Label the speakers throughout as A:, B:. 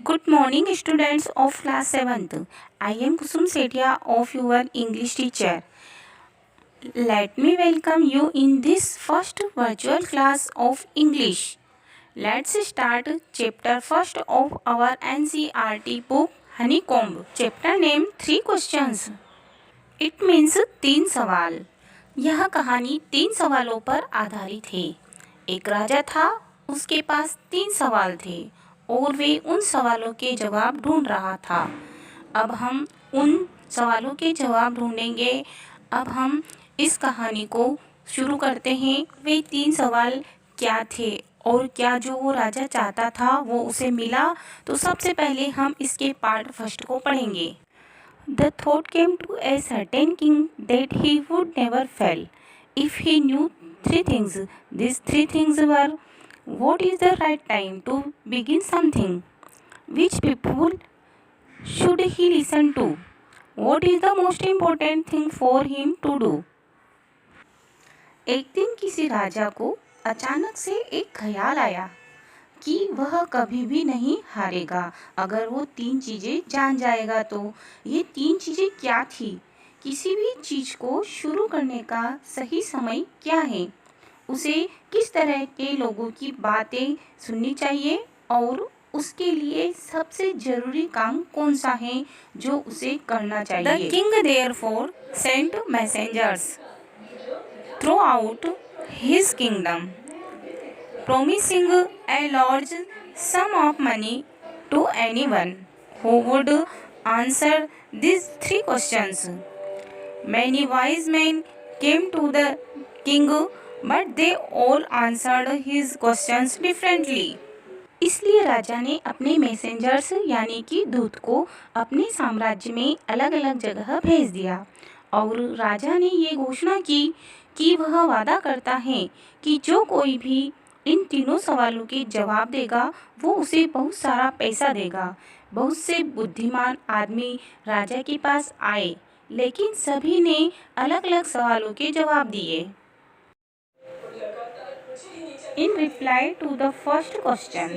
A: Good morning, students of class 7th. I am Kusum Sethia of your English teacher. Let me welcome you in this first virtual class of English. Let's start chapter first of our NCERT book Honeycomb. Chapter name 3 questions. It means 3 सवाल. यह कहानी 3 सवालों पर आधारित है. एक राजा था, उसके पास 3 सवाल थे और वे उन सवालों के जवाब ढूंढ रहा था. अब हम उन सवालों के जवाब ढूंढेंगे. अब हम इस कहानी को शुरू करते हैं. वे 3 सवाल क्या थे और क्या जो वो राजा चाहता था वो उसे मिला? तो सबसे पहले हम इसके पार्ट फर्स्ट को पढ़ेंगे. The thought came to a certain king that he would never fail if he knew 3 things. These 3 things were: what is the right time to begin something? Which people should he listen to? What is the most important thing for him to do? एक दिन किसी राजा को अचानक से एक ख्याल आया कि वह कभी भी नहीं हारेगा अगर वो 3 चीज़ें जान जाएगा. तो ये 3 चीज़ें क्या थी? किसी भी चीज़ को शुरू करने का सही समय क्या है? उसे किस तरह के लोगों की बातें सुननी चाहिए और उसके लिए सबसे ज़रूरी काम कौन सा है जो उसे करना चाहिए? The king therefore sent messengers throughout his kingdom, promising a large sum of money to anyone who would answer these 3 questions. Many wise men came to the king, but they all answered his questions differently. इसलिए राजा ने अपने messengers यानी कि दूत को अपने साम्राज्य में अलग अलग जगह भेज दिया और राजा ने ये घोषणा की कि वह वादा करता है कि जो कोई भी इन तीनों सवालों के जवाब देगा वो उसे बहुत सारा पैसा देगा. बहुत से बुद्धिमान आदमी राजा के पास आए, लेकिन सभी ने अलग अलग सवालों के जवाब दिए. In reply to the first question,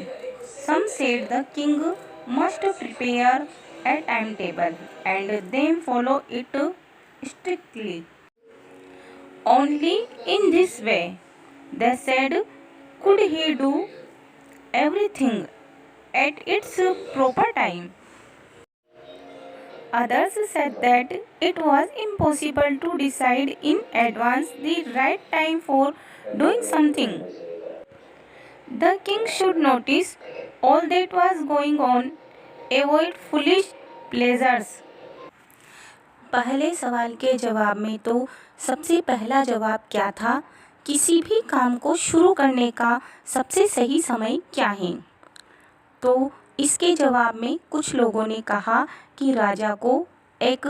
A: some said the king must prepare a timetable and then follow it strictly. Only in this way, they said, could he do everything at its proper time. Others said that it was impossible to decide in advance the right time for doing something. The king should notice all that was going on, avoid foolish pleasures. पहले सवाल के जवाब में तो सबसे पहला जवाब क्या था? किसी भी काम को शुरू करने का सबसे सही समय क्या है? तो इसके जवाब में कुछ लोगों ने कहा कि राजा को एक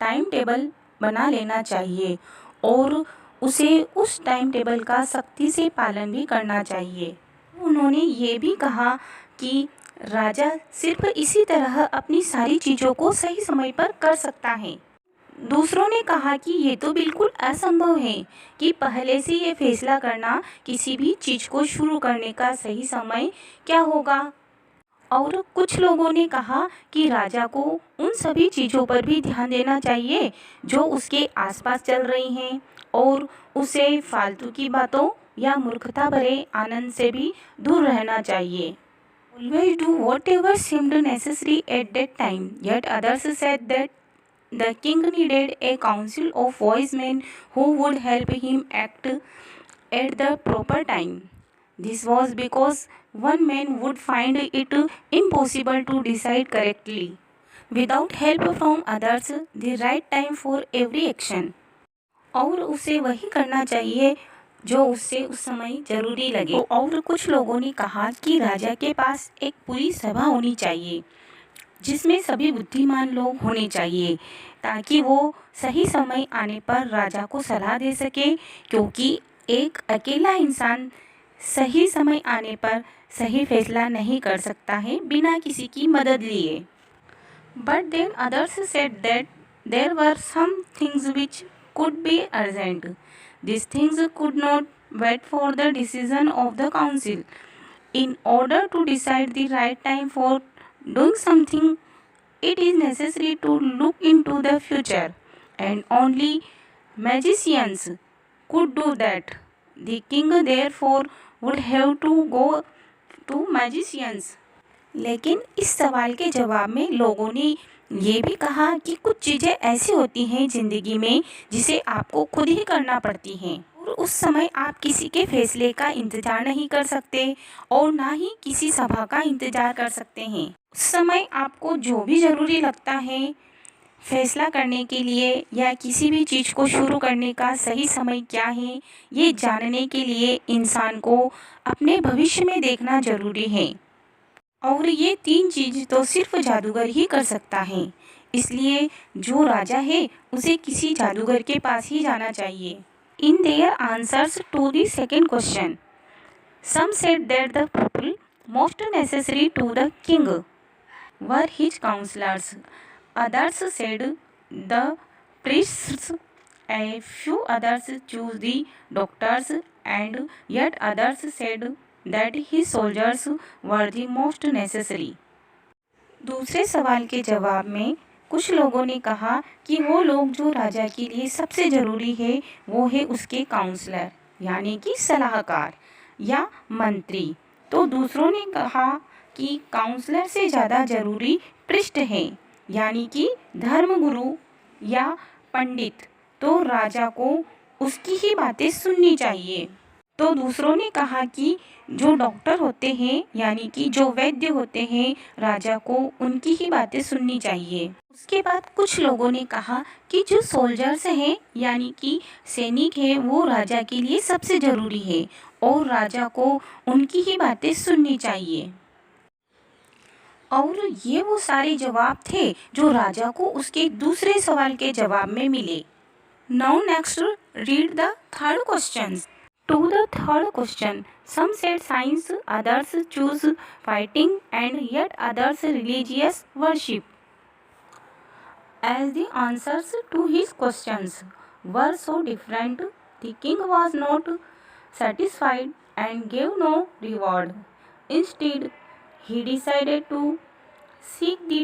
A: टाइम टेबल बना लेना चाहिए और उसे उस टाइम टेबल का सख्ती से पालन भी करना चाहिए. उन्होंने ये भी कहा कि राजा सिर्फ इसी तरह अपनी सारी चीज़ों को सही समय पर कर सकता है. दूसरों ने कहा कि ये तो बिल्कुल असंभव है कि पहले से ये फैसला करना किसी भी चीज़ को शुरू करने का सही समय क्या होगा. और कुछ लोगों ने कहा कि राजा को उन सभी चीज़ों पर भी ध्यान देना चाहिए जो उसके आसपास चल रही हैं और उसे फालतू की बातों या मूर्खता भरे आनंद से भी दूर रहना चाहिए. Always do whatever seemed necessary at that time. Yet others said that the king needed a council of wise men who would help him act at the proper time. This was because one man would find it impossible to decide correctly without help from others the right time for every action. और उसे वही करना चाहिए जो उससे उस समय ज़रूरी लगे. और कुछ लोगों ने कहा कि राजा के पास एक पूरी सभा होनी चाहिए जिसमें सभी बुद्धिमान लोग होने चाहिए ताकि वो सही समय आने पर राजा को सलाह दे सके, क्योंकि एक अकेला इंसान सही समय आने पर सही फैसला नहीं कर सकता है बिना किसी की मदद लिए. But then others said that there were some things which could be urgent. These things could not wait for the decision of the council. In order to decide the right time for doing something, it is necessary to look into the future, and only magicians could do that. The king therefore would have to go to magicians. लेकिन इस सवाल के जवाब में लोगों ने ये भी कहा कि कुछ चीज़ें ऐसी होती हैं ज़िंदगी में जिसे आपको खुद ही करना पड़ती हैं, और उस समय आप किसी के फैसले का इंतज़ार नहीं कर सकते और ना ही किसी सभा का इंतज़ार कर सकते हैं। उस समय आपको जो भी ज़रूरी लगता है फैसला करने के लिए या किसी भी चीज़ को शुरू करने का सही समय क्या है, ये जानने के लिए इंसान को अपने भविष्य में देखना ज़रूरी है, और ये 3 चीज़ तो सिर्फ जादूगर ही कर सकता है। इसलिए जो राजा है उसे किसी जादूगर के पास ही जाना चाहिए। In their answers to the second question, some said that the people most necessary to the king were his counsellors, others said the priests, a few others chose the doctors, and yet others said that his soldiers were the most necessary. दूसरे सवाल के जवाब में कुछ लोगों ने कहा कि वो लोग जो राजा के लिए सबसे ज़रूरी है वो है उसके काउंसलर यानी कि सलाहकार या मंत्री, तो दूसरों ने कहा कि काउंसलर से ज़्यादा ज़रूरी पृष्ठ है यानी कि धर्मगुरु या पंडित, तो राजा को उसकी ही बातें सुननी चाहिए। तो दूसरों ने कहा कि जो डॉक्टर होते हैं यानी कि जो वैद्य होते हैं राजा को उनकी ही बातें सुननी चाहिए। उसके बाद कुछ लोगों ने कहा कि जो सोल्जर्स हैं यानी कि सैनिक हैं वो राजा के लिए सबसे ज़रूरी है और राजा को उनकी ही बातें सुननी चाहिए। और ये वो सारे जवाब थे जो राजा को उसके दूसरे सवाल के जवाब में मिले। Now next read the third question. To the third question, some said science, others choose fighting and yet others religious worship. As the answers to his questions were so different, the king was not satisfied and gave no reward. Instead, he decided to seek the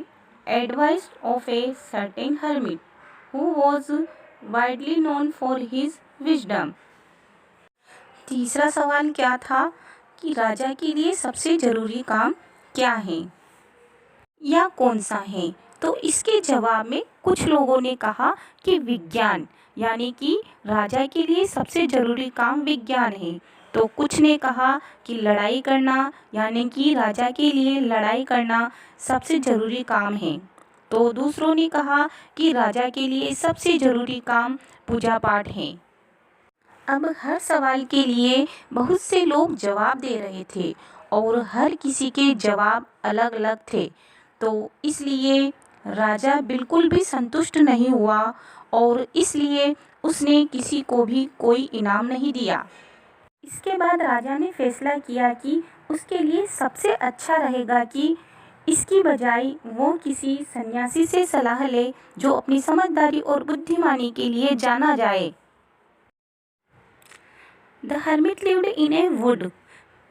A: advice of a certain hermit who was widely known for his wisdom. तीसरा सवाल क्या था कि राजा के लिए सबसे ज़रूरी काम क्या है या कौन सा है, तो इसके जवाब में कुछ लोगों ने कहा कि विज्ञान यानी कि राजा के लिए सबसे ज़रूरी काम विज्ञान है, तो कुछ ने कहा कि लड़ाई करना यानी कि राजा के लिए लड़ाई करना सबसे ज़रूरी काम है, तो दूसरों ने कहा कि राजा के लिए सबसे ज़रूरी काम पूजा पाठ है। अब हर सवाल के लिए बहुत से लोग जवाब दे रहे थे और हर किसी के जवाब अलग अलग थे, तो इसलिए राजा बिल्कुल भी संतुष्ट नहीं हुआ और इसलिए उसने किसी को भी कोई इनाम नहीं दिया। इसके बाद राजा ने फैसला किया कि उसके लिए सबसे अच्छा रहेगा कि इसकी बजाय वो किसी सन्यासी से सलाह ले जो अपनी समझदारी और बुद्धिमानी के लिए जाना जाए। The hermit lived in a wood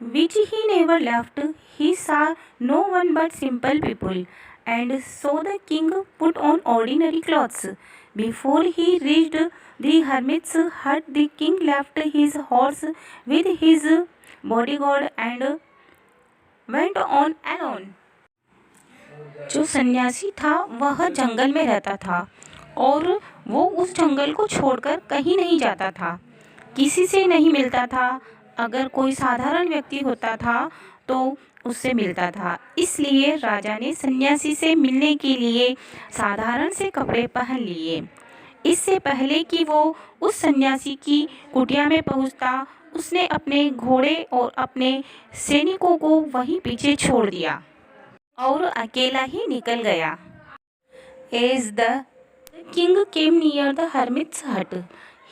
A: which he never left. He saw no one but simple people, and so the king put on ordinary clothes. Before he reached the hermit's hut, the king left his horse with his bodyguard and went on alone. जो सन्यासी था वह जंगल में रहता था और वो उस जंगल को छोड़कर कहीं नहीं जाता था, किसी से नहीं मिलता था। अगर कोई साधारण व्यक्ति होता था तो उससे मिलता था, इसलिए राजा ने सन्यासी से मिलने के लिए साधारण से कपड़े पहन लिए। इससे पहले कि वो उस सन्यासी की कुटिया में पहुंचता, उसने अपने घोड़े और अपने सैनिकों को वहीं पीछे छोड़ दिया और अकेला ही निकल गया। As the king came near the hermit's hut,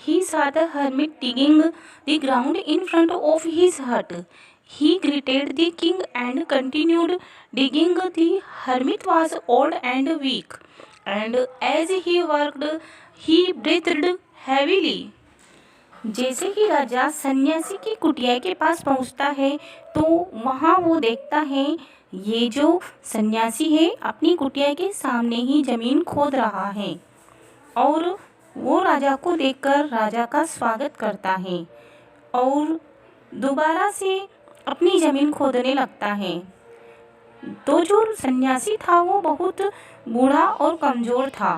A: he saw the hermit digging the ground in front of his hut. He greeted the king and continued digging. The hermit was old and weak, and as he worked, he breathed heavily. जैसे ही राजा सन्यासी की कुटिया के पास पहुंचता है तो वहाँ वो देखता है ये जो सन्यासी है अपनी कुटिया के सामने ही जमीन खोद रहा है और वो राजा को देखकर राजा का स्वागत करता है और दोबारा से अपनी ज़मीन खोदने लगता है। तो जो सन्यासी था वो बहुत बूढ़ा और कमज़ोर था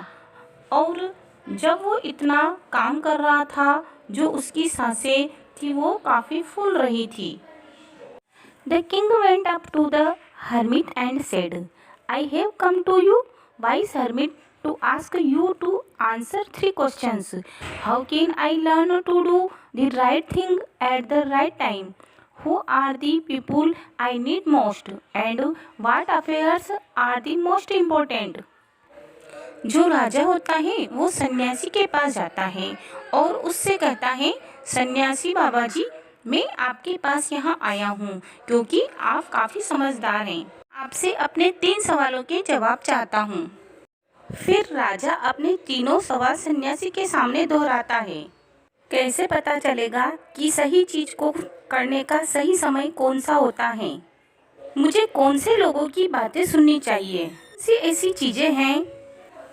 A: और जब वो इतना काम कर रहा था जो उसकी सांसें थी वो काफ़ी फूल रही थी। The king went up to the hermit and said, I have come to you, wise hermit, to ask you to answer 3 questions. How can I learn to do the right thing at the right time? Who are the people I need most? And what affairs are the most important? जो राजा होता है वो सन्यासी के पास जाता है और उससे कहता है, सन्यासी बाबा जी, मैं आपके पास यहाँ आया हूँ क्योंकि आप काफ़ी समझदार हैं। आपसे अपने 3 सवालों के जवाब चाहता हूँ। फिर राजा अपने तीनों सवाल सन्यासी के सामने दोहराता है। कैसे पता चलेगा कि सही चीज़ को करने का सही समय कौन सा होता है? मुझे कौन से लोगों की बातें सुननी चाहिए? ऐसी चीज़ें हैं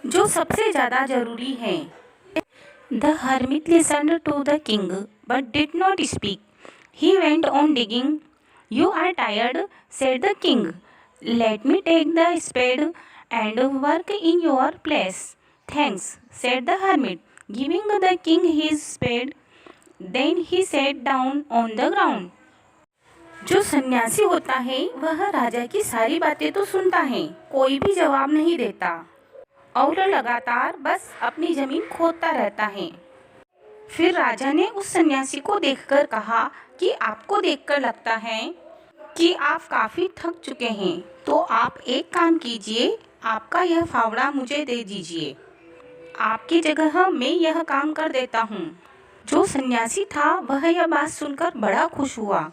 A: जो सबसे ज़्यादा ज़रूरी हैं। The hermit listened to the king but did not speak. He went on digging. You are tired, said the king. Let me take the spade and work in your place. Thanks, said the hermit, giving the king his spade. Then he sat down on the ground. जो सन्यासी होता है वह राजा की सारी बातें तो सुनता है, कोई भी जवाब नहीं देता और लगातार बस अपनी जमीन खोदता रहता है। फिर राजा ने उस सन्यासी को देखकर कहा कि आपको देखकर लगता है कि आप काफ़ी थक चुके हैं, तो आप एक काम कीजिए, आपका यह फावड़ा मुझे दे दीजिए। आपकी जगह मैं यह काम कर देता हूँ। जो सन्यासी था वह यह बात सुनकर बड़ा खुश हुआ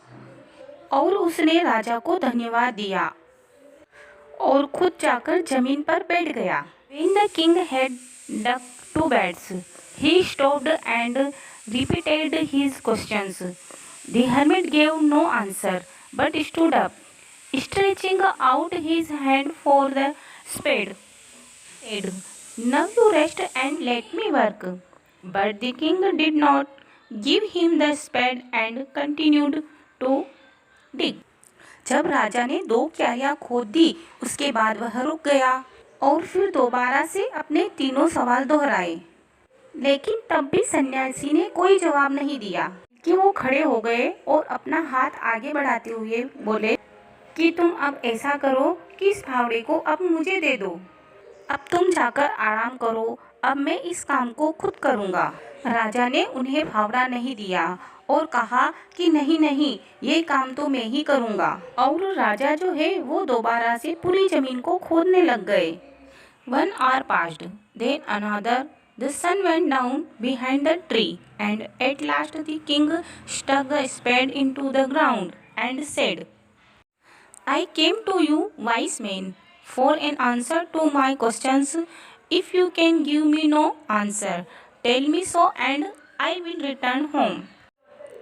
A: और उसने राजा को धन्यवाद दिया और खुद जाकर जमीन पर बैठ गया। When the king had dug 2 beds, he stopped and repeated his questions. The hermit gave no answer, but stood up, stretching out his hand for the spade. Said, now you rest and let me work. But the king did not give him the spade and continued to dig. जब राजा ने 2 क्यारियां खोद दी उसके बाद वह रुक गया और फिर दोबारा से अपने तीनों सवाल दोहराए, लेकिन तब भी सन्यासी ने कोई जवाब नहीं दिया कि वो खड़े हो गए और अपना हाथ आगे बढ़ाते हुए बोले कि तुम अब ऐसा करो कि इस फावड़े को अब मुझे दे दो। अब तुम जाकर आराम करो, अब मैं इस काम को खुद करूँगा। राजा ने उन्हें फावड़ा नहीं दिया और कहा कि नहीं नहीं, ये काम तो मैं ही करूँगा। और राजा जो है वो दोबारा से पूरी ज़मीन को खोदने लग गए। 1 hour passed, then another. The sun went down behind the tree, and at last the king stuck the spade into the ground and said, I came to you, wise man, for an answer to my questions. If you can give me no answer, tell me so and I will return home.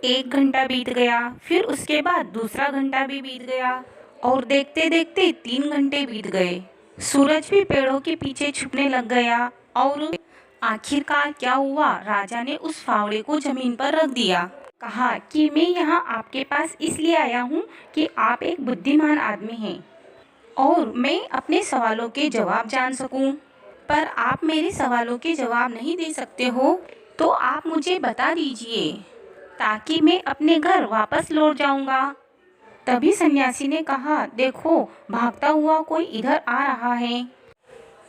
A: 1 घंटा बीत गया, फिर उसके बाद दूसरा घंटा भी बीत गया और देखते देखते 3 घंटे बीत गए। सूरज भी पेड़ों के पीछे छुपने लग गया और आखिरकार क्या हुआ, राजा ने उस फावड़े को जमीन पर रख दिया। कहा कि मैं यहाँ आपके पास इसलिए आया हूँ कि आप एक बुद्धिमान आदमी हैं और मैं अपने सवालों के जवाब जान सकूँ, पर आप मेरे सवालों के जवाब नहीं दे सकते हो, तो आप मुझे बता दीजिए ताकि मैं अपने घर वापस लौट जाऊँगा। तभी सन्यासी ने कहा, देखो भागता हुआ कोई इधर आ रहा है।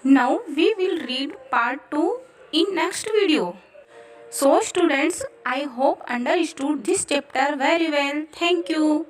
A: Now we will read part 2 in next video. So students, I hope understood this chapter very well. Thank you.